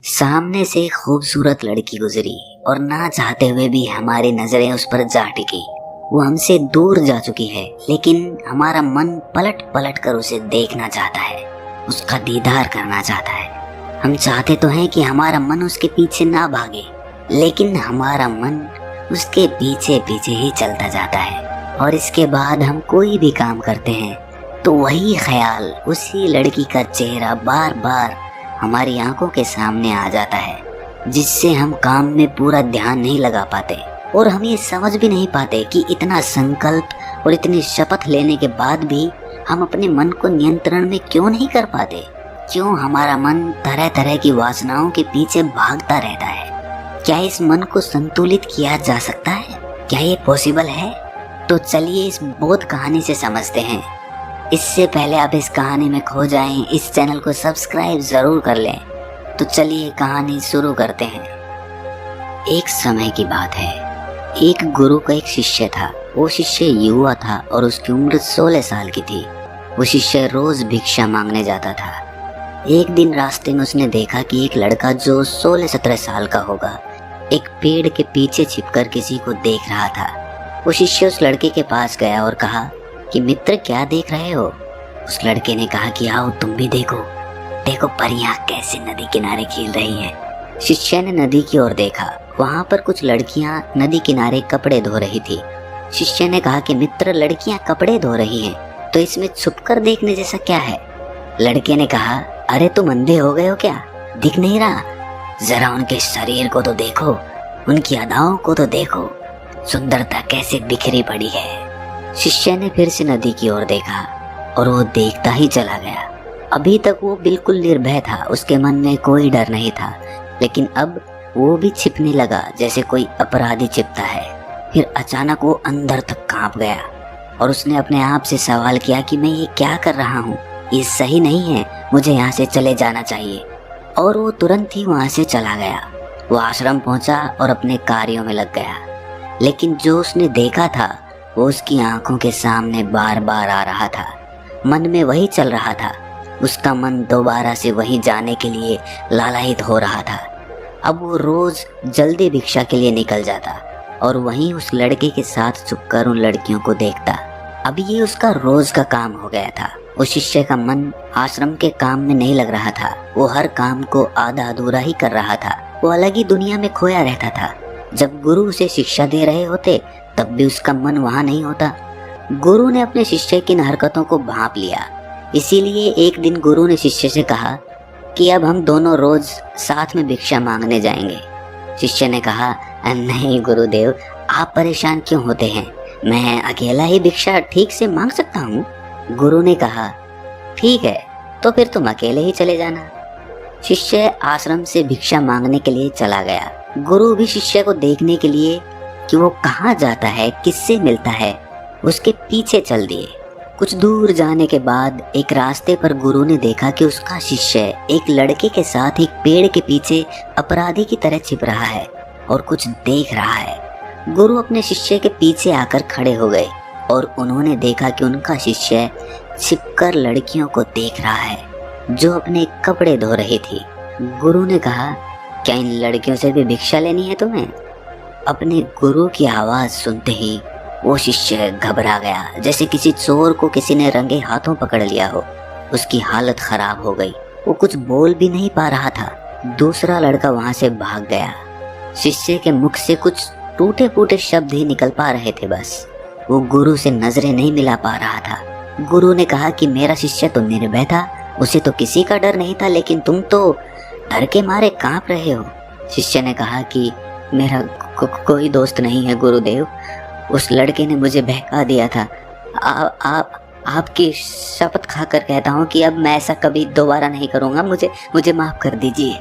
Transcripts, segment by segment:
सामने से एक खूबसूरत लड़की गुजरी और ना चाहते हुए भी हमारी नजरें उस पर जा टिकी। वो हमसे दूर जा चुकी है, लेकिन हमारा मन पलट पलट कर उसे देखना चाहता है, उसका दीदार करना चाहता है। हम चाहते तो हैं कि हमारा मन उसके पीछे ना भागे, लेकिन हमारा मन उसके पीछे पीछे ही चलता जाता है। और इसके बाद हम कोई भी काम करते हैं तो वही ख्याल, उसी लड़की का चेहरा बार बार हमारी आंखों के सामने आ जाता है, जिससे हम काम में पूरा ध्यान नहीं लगा पाते। और हम ये समझ भी नहीं पाते कि इतना संकल्प और इतनी शपथ लेने के बाद भी हम अपने मन को नियंत्रण में क्यों नहीं कर पाते। क्यों हमारा मन तरह तरह की वासनाओं के पीछे भागता रहता है। क्या इस मन को संतुलित किया जा सकता है? क्या ये पॉसिबल है? तो चलिए इस बोध कहानी से समझते हैं। इससे पहले आप इस कहानी में खो जाएं, इस चैनल को सब्सक्राइब जरूर कर लें। तो चलिए कहानी शुरू करते हैं। एक समय की बात है, एक गुरु का एक शिष्य था। वो शिष्य युवा था और उसकी उम्र 16 साल की थी। वो शिष्य रोज भिक्षा मांगने जाता था। एक दिन रास्ते में उसने देखा कि एक लड़का जो 16-17 साल का होगा, एक पेड़ के पीछे छिपकर किसी को देख रहा था। वो शिष्य उस लड़के के पास गया और कहा कि मित्र, क्या देख रहे हो? उस लड़के ने कहा कि आओ तुम भी देखो, देखो परियां कैसे नदी किनारे खेल रही हैं। शिष्य ने नदी की ओर देखा। वहां पर कुछ लड़कियां नदी किनारे कपड़े धो रही थी। शिष्य ने कहा कि मित्र, लड़कियां कपड़े धो रही हैं तो इसमें छुपकर देखने जैसा क्या है? लड़के ने कहा, अरे तुम अंधे हो गए हो क्या? दिख नहीं रहा? जरा उनके शरीर को तो देखो, उनकी अदाओं को तो देखो, सुंदरता कैसे बिखरी पड़ी है। शिष्य ने फिर से नदी की ओर देखा और वो देखता ही चला गया। अभी तक वो बिल्कुल निर्भय था, उसके मन में कोई डर नहीं था, लेकिन अब वो भी छिपने लगा जैसे कोई अपराधी छिपता है। फिर अचानक वो अंदर तक कांप गया और उसने अपने आप से सवाल किया कि मैं ये क्या कर रहा हूँ? ये सही नहीं है, मुझे यहाँ से चले जाना चाहिए। और वो तुरंत ही वहाँ से चला गया। वो आश्रम पहुंचा और अपने कार्यों में लग गया, लेकिन जो उसने देखा था वो उसकी आंखों के सामने बार बार आ रहा था। मन में वही चल रहा था। उसका मन दोबारा से वहीं जाने के लिए लालायित हो रहा था। अब वो रोज जल्दी भिक्षा के लिए निकल जाता और वहीं उस लड़के के साथ छुपकर उन लड़कियों को देखता। अब ये उसका रोज का काम हो गया था। उस शिष्य का मन आश्रम के काम में नहीं लग रहा था। वो हर काम को आधा अधूरा ही कर रहा था। वो अलग ही दुनिया में खोया रहता था। जब गुरु उसे शिक्षा दे रहे होते तब भी उसका मन वहां नहीं होता। गुरु ने अपने शिष्य की इन हरकतों को भांप लिया। इसीलिए एक दिन गुरु ने शिष्य से कहा कि अब हम दोनों रोज साथ में भिक्षा मांगने जाएंगे। शिष्य ने कहा, नहीं गुरुदेव, आप परेशान क्यों होते हैं? मैं अकेला ही भिक्षा ठीक से मांग सकता हूँ। गुरु ने कहा, ठीक है, तो फिर तुम अकेले ही चले जाना। शिष्य आश्रम से भिक्षा मांगने के लिए चला गया। गुरु भी शिष्य को देखने के लिए कि वो कहाँ जाता है, किससे मिलता है, उसके पीछे चल दिए। कुछ दूर जाने के बाद एक रास्ते पर गुरु ने देखा कि उसका शिष्य एक लड़के के साथ एक पेड़ के पीछे अपराधी की तरह छिप रहा है और कुछ देख रहा है। गुरु अपने शिष्य के पीछे आकर खड़े हो गए और उन्होंने देखा कि उनका शिष्य छिपकर लड़कियों को देख रहा है जो अपने कपड़े धो रही थी। गुरु ने कहा, क्या इन लड़कियों से भी भिक्षा लेनी है तुम्हें? अपने गुरु की आवाज सुनते ही वो शिष्य घबरा गया, जैसे किसी चोर को किसी ने रंगे हाथों पकड़ लिया हो। उसकी हालत खराब हो गई। वो कुछ बोल भी नहीं पा रहा था। दूसरा लड़का वहां से भाग गया। शिष्य के मुख से कुछ टूटे फूटे शब्द ही निकल पा रहे थे बस। वो गुरु से नजरें नहीं मिला पा रहा था। गुरु ने कहा कि मेरा शिष्य तो निर्भय था, उसे तो किसी का डर नहीं था, लेकिन तुम तो डर के मारे कांप रहे हो। शिष्य ने कहा कि मेरा कोई दोस्त नहीं है गुरुदेव, उस लड़के ने मुझे बहका दिया था। आपकी शपथ खाकर कहता हूँ कि अब मैं ऐसा कभी दोबारा नहीं करूँगा, मुझे माफ कर दीजिए।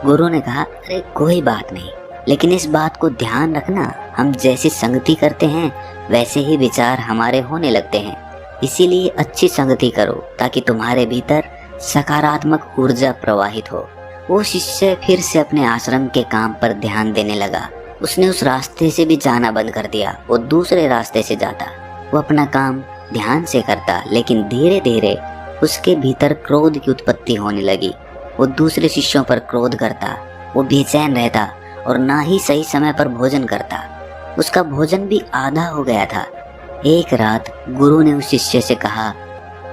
गुरु ने कहा, अरे कोई बात नहीं, लेकिन इस बात को ध्यान रखना, हम जैसी संगति करते हैं वैसे ही विचार हमारे होने लगते हैं। इसीलिए अच्छी संगति करो ताकि तुम्हारे भीतर सकारात्मक ऊर्जा प्रवाहित हो। वो शिष्य फिर से अपने आश्रम के काम पर ध्यान देने लगा। उसने उस रास्ते से भी जाना बंद कर दिया। वो दूसरे रास्ते से जाता। वो अपना काम ध्यान से करता, लेकिन धीरे धीरे उसके भीतर क्रोध की उत्पत्ति होने लगी। वो दूसरे शिष्यों पर क्रोध करता, वो बेचैन रहता और ना ही सही समय पर भोजन करता। उसका भोजन भी आधा हो गया था। एक रात गुरु ने उस शिष्य से कहा,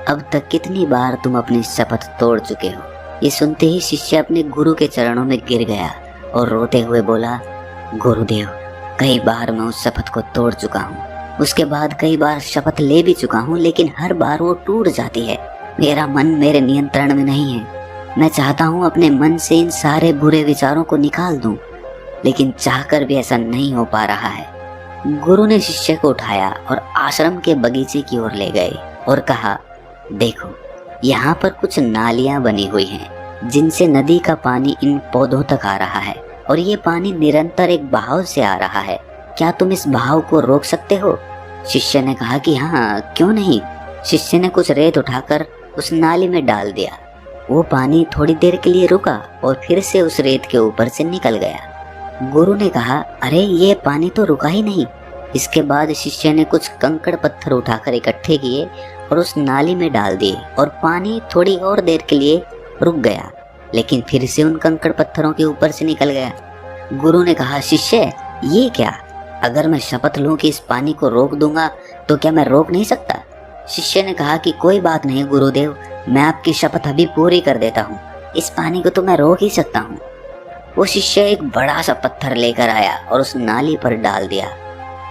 अब तक कितनी बार तुम अपनी शपथ तोड़ चुके हो। ये सुनते ही शिष्य अपने गुरु के चरणों में गिर गया और रोते हुए बोला, गुरुदेव, कई बार मैं उस शपथ को तोड़ चुका हूँ। उसके बाद कई बार शपथ ले भी चुका हूँ, लेकिन हर बार वो टूट जाती है। मेरा मन मेरे नियंत्रण में नहीं है। मैं चाहता हूँ अपने मन से इन सारे बुरे विचारों को निकाल दूं, लेकिन चाहकर भी ऐसा नहीं हो पा रहा है। गुरु ने शिष्य को उठाया और आश्रम के बगीचे की ओर ले गए और कहा, देखो, यहाँ पर कुछ नालियाँ बनी हुई हैं, जिनसे नदी का पानी इन पौधों तक आ रहा है और ये पानी निरंतर एक बहाव से आ रहा है। क्या तुम इस बहाव को रोक सकते हो? शिष्य ने कहा कि हाँ, क्यों नहीं। शिष्य ने कुछ रेत उठाकर उस नाली में डाल दिया। वो पानी थोड़ी देर के लिए रुका और फिर से उस रेत के ऊपर से निकल गया। गुरु ने कहा, अरे ये पानी तो रुका ही नहीं। इसके बाद शिष्य ने कुछ कंकड़ पत्थर उठाकर इकट्ठे किए और उस नाली में डाल दिए और पानी थोड़ी और देर के लिए रुक गया, लेकिन फिर से उन कंकड़ पत्थरों के ऊपर से निकल गया। गुरु ने कहा, शिष्य, ये क्या? अगर मैं शपथ लूं कि इस पानी को रोक दूंगा तो क्या मैं रोक नहीं सकता? शिष्य ने कहा कि कोई बात नहीं गुरुदेव, मैं आपकी शपथ अभी पूरी कर देता हूँ। इस पानी को तो मैं रोक ही सकता हूँ। वो शिष्य एक बड़ा सा पत्थर लेकर आया और उस नाली पर डाल दिया।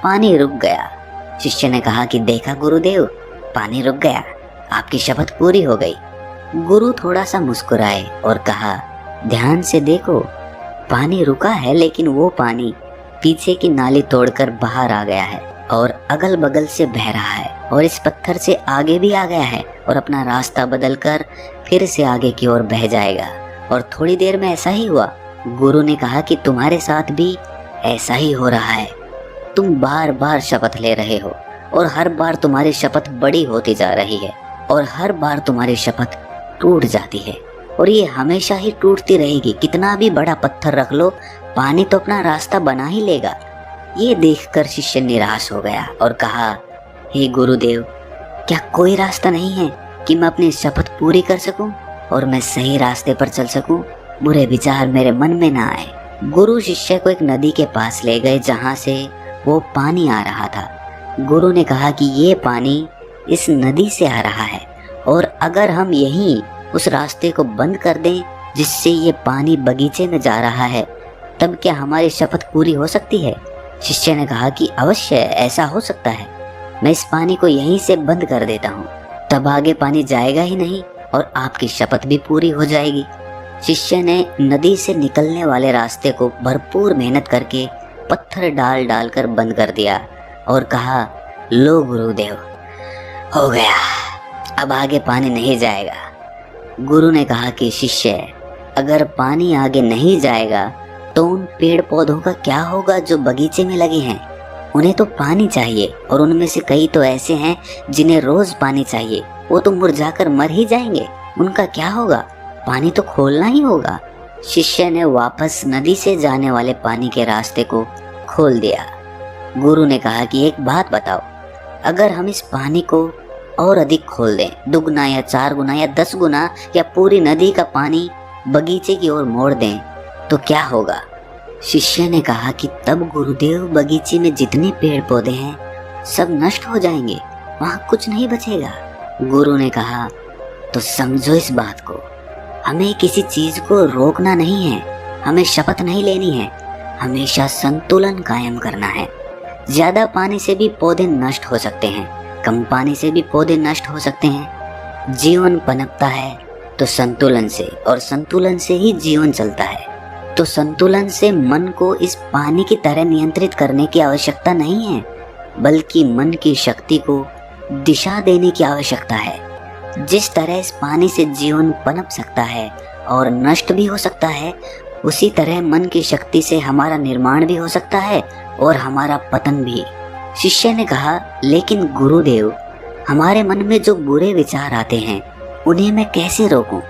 पानी रुक गया। शिष्य ने कहा कि देखा गुरुदेव, पानी रुक गया, आपकी शपथ पूरी हो गई। गुरु थोड़ा सा मुस्कुराए और कहा, ध्यान से देखो, पानी रुका है, लेकिन वो पानी पीछे की नाली तोड़कर बाहर आ गया है और अगल बगल से बह रहा है और इस पत्थर से आगे भी आ गया है और अपना रास्ता बदलकर फिर से आगे की ओर बह जाएगा। और थोड़ी देर में ऐसा ही हुआ। गुरु ने कहा कि तुम्हारे साथ भी ऐसा ही हो रहा है। तुम बार बार शपथ ले रहे हो और हर बार तुम्हारी शपथ बड़ी होती जा रही है और हर बार तुम्हारी शपथ टूट जाती है और ये हमेशा ही टूटती रहेगी। कितना भी बड़ा पत्थर रख लो, पानी तो अपना रास्ता बना ही लेगा। ये देखकर शिष्य निराश हो गया और कहा, हे गुरुदेव, क्या कोई रास्ता नहीं है कि मैं अपनी शपथ पूरी कर सकूं और मैं सही रास्ते पर चल सकूं? बुरे विचार मेरे मन में ना आए। गुरु शिष्य को एक नदी के पास ले गए जहां से वो पानी आ रहा था। गुरु ने कहा कि ये पानी इस नदी से आ रहा है और अगर हम यहीं उस रास्ते को बंद कर दें जिससे ये पानी बगीचे में जा रहा है, तब क्या हमारी शपथ पूरी हो सकती है? शिष्य ने कहा कि अवश्य ऐसा हो सकता है। मैं इस पानी को यहीं से बंद कर देता हूँ, तब आगे पानी जाएगा ही नहीं और आपकी शपथ भी पूरी हो जाएगी। शिष्य ने नदी से निकलने वाले रास्ते को भरपूर मेहनत करके पत्थर डाल डाल कर बंद कर दिया और कहा, लो गुरुदेव, हो गया, अब आगे पानी नहीं जाएगा। गुरु ने कहा कि शिष्य, अगर पानी आगे नहीं जाएगा तो उन पेड़ पौधों का क्या होगा जो बगीचे में लगे हैं? उन्हें तो पानी चाहिए और उनमें से कई तो ऐसे हैं जिन्हें रोज पानी चाहिए। वो तो मुरझाकर मर ही जाएंगे। उनका क्या होगा? पानी तो खोलना ही होगा। शिष्य ने वापस नदी से जाने वाले पानी के रास्ते को खोल दिया। गुरु ने कहा कि एक बात बताओ, अगर हम इस पानी को और अधिक खोल दें, 2 गुना या 4 गुना या 10 गुना, या पूरी नदी का पानी बगीचे की ओर मोड़ दें, तो क्या होगा? शिष्य ने कहा कि तब गुरुदेव, बगीचे में जितने पेड़ पौधे हैं सब नष्ट हो जाएंगे, वहां कुछ नहीं बचेगा। गुरु ने कहा, तो समझो इस बात को, हमें किसी चीज को रोकना नहीं है, हमें शपथ नहीं लेनी है, हमेशा संतुलन कायम करना है। ज्यादा पानी से भी पौधे नष्ट हो सकते हैं, कम पानी से भी पौधे नष्ट हो सकते हैं। जीवन पनपता है तो संतुलन से, और संतुलन से ही जीवन चलता है। तो संतुलन से मन को इस पानी की तरह नियंत्रित करने की आवश्यकता नहीं है, बल्कि मन की शक्ति को दिशा देने की आवश्यकता है। जिस तरह इस पानी से जीवन पनप सकता है और नष्ट भी हो सकता है, उसी तरह मन की शक्ति से हमारा निर्माण भी हो सकता है और हमारा पतन भी। शिष्य ने कहा, लेकिन गुरुदेव, हमारे मन में जो बुरे विचार आते हैं उन्हें मैं कैसे रोकूं?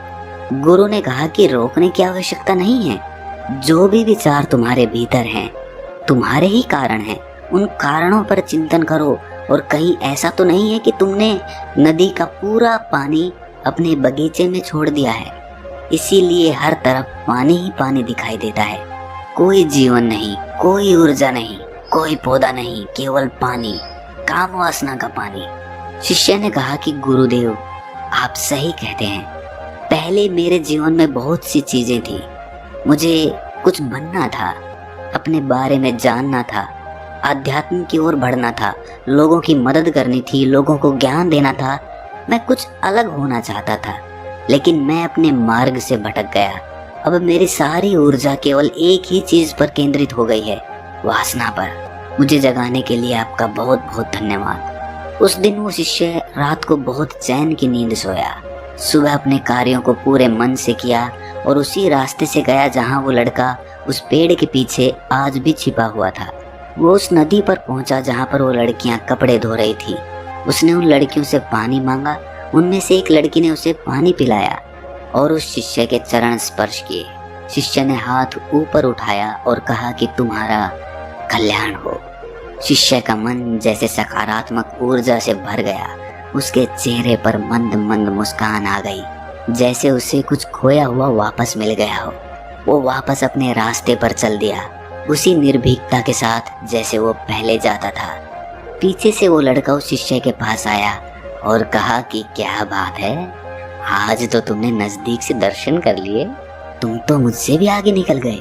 गुरु ने कहा कि रोकने की आवश्यकता नहीं है। जो भी विचार तुम्हारे भीतर हैं, तुम्हारे ही कारण हैं। उन कारणों पर चिंतन करो। और कहीं ऐसा तो नहीं है कि तुमने नदी का पूरा पानी अपने बगीचे में छोड़ दिया है। इसीलिए हर तरफ पानी ही पानी दिखाई देता है। कोई जीवन नहीं, कोई ऊर्जा नहीं, कोई पौधा नहीं, केवल पानी, काम वासना का पानी। शिष्य ने कहा कि गुरुदेव, आप सही कहते हैं। पहले मेरे जीवन में बहुत सी चीजें थी। मुझे कुछ बनना था, अपने बारे में जानना था, आध्यात्म की ओर बढ़ना था, लोगों की मदद करनी थी, लोगों को ज्ञान देना था। मैं कुछ अलग होना चाहता था, लेकिन मैं अपने मार्ग से भटक गया। अब मेरी सारी ऊर्जा केवल एक ही चीज पर केंद्रित हो गई है, वासना पर। मुझे जगाने के लिए आपका बहुत बहुत धन्यवाद। उस दिन वो शिष्य रात को बहुत चैन की नींद सोया। सुबह अपने कार्यों को पूरे मन से किया और उसी रास्ते से गया जहां वो लड़का उस पेड़ के पीछे आज भी छिपा हुआ था। वो उस नदी पर पहुंचा जहां पर वो लड़कियां कपड़े धो रही थी। उसने उन लड़कियों से पानी मांगा। उनमें से एक लड़की ने उसे पानी पिलाया और उस शिष्य के चरण स्पर्श किए। शिष्य ने हाथ ऊपर उठाया और कहा कि तुम्हारा कल्याण हो। शिष्य का मन जैसे सकारात्मक ऊर्जा से भर गया। उसके चेहरे पर मंद मंद मुस्कान आ गई, जैसे उसे कुछ खोया हुआ वापस मिल गया हो। वो वापस अपने रास्ते पर चल दिया, उसी निर्भीकता के साथ जैसे वो पहले जाता था। पीछे से वो लड़का उस शिष्य के पास आया और कहा कि क्या बात है, आज तो तुमने नजदीक से दर्शन कर लिए, तुम तो मुझसे भी आगे निकल गए।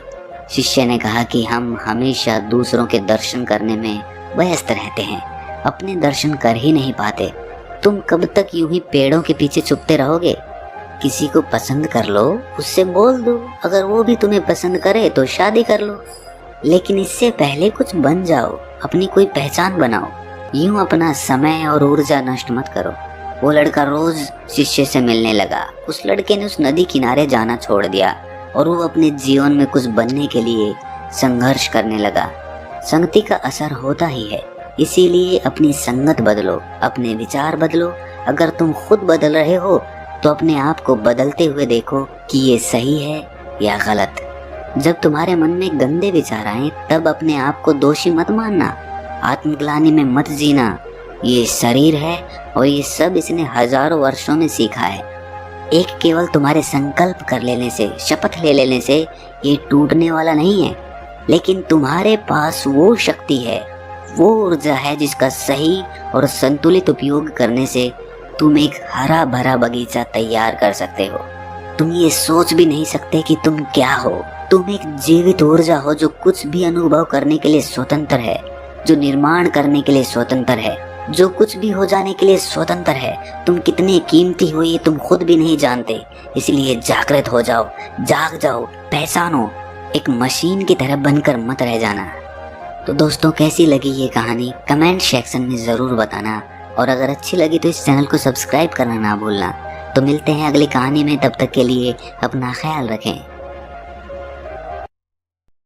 शिष्य ने कहा कि हम हमेशा दूसरों के दर्शन करने में व्यस्त रहते हैं, अपने दर्शन कर ही नहीं पाते। तुम कब तक यूं ही पेड़ों के पीछे छुपते रहोगे? किसी को पसंद कर लो, उससे बोल दो, अगर वो भी तुम्हें पसंद करे तो शादी कर लो। लेकिन इससे पहले कुछ बन जाओ, अपनी कोई पहचान बनाओ। यूं अपना समय और ऊर्जा नष्ट मत करो। वो लड़का रोज शिष्य से मिलने लगा। उस लड़के ने उस नदी किनारे जाना छोड़ दिया और वो अपने जीवन में कुछ बनने के लिए संघर्ष करने लगा। संगति का असर होता ही है, इसीलिए अपनी संगत बदलो, अपने विचार बदलो। अगर तुम खुद बदल रहे हो तो अपने आप को बदलते हुए देखो कि ये सही है या गलत। जब तुम्हारे मन में गंदे विचार आए तब अपने आप को दोषी मत मानना, आत्मग्लानि में मत जीना। ये शरीर है और ये सब इसने हजारों वर्षों में सीखा है। एक केवल तुम्हारे संकल्प कर लेने से, शपथ ले लेने से ये टूटने वाला नहीं है। लेकिन तुम्हारे पास वो शक्ति है, वो ऊर्जा है जिसका सही और संतुलित उपयोग करने से तुम एक हरा भरा बगीचा तैयार कर सकते हो। तुम ये सोच भी नहीं सकते कि तुम क्या हो। तुम एक जीवित ऊर्जा हो जो कुछ भी अनुभव करने के लिए स्वतंत्र है, जो निर्माण करने के लिए स्वतंत्र है, जो कुछ भी हो जाने के लिए स्वतंत्र है। तुम कितने कीमती हो ये तुम खुद भी नहीं जानते। इसलिए जागृत हो जाओ, जाग जाओ, पहचानो। एक मशीन की तरह बनकर मत रह जाना। तो दोस्तों, कैसी लगी ये कहानी कमेंट सेक्शन में ज़रूर बताना, और अगर अच्छी लगी तो इस चैनल को सब्सक्राइब करना ना भूलना। तो मिलते हैं अगली कहानी में, तब तक के लिए अपना ख्याल रखें।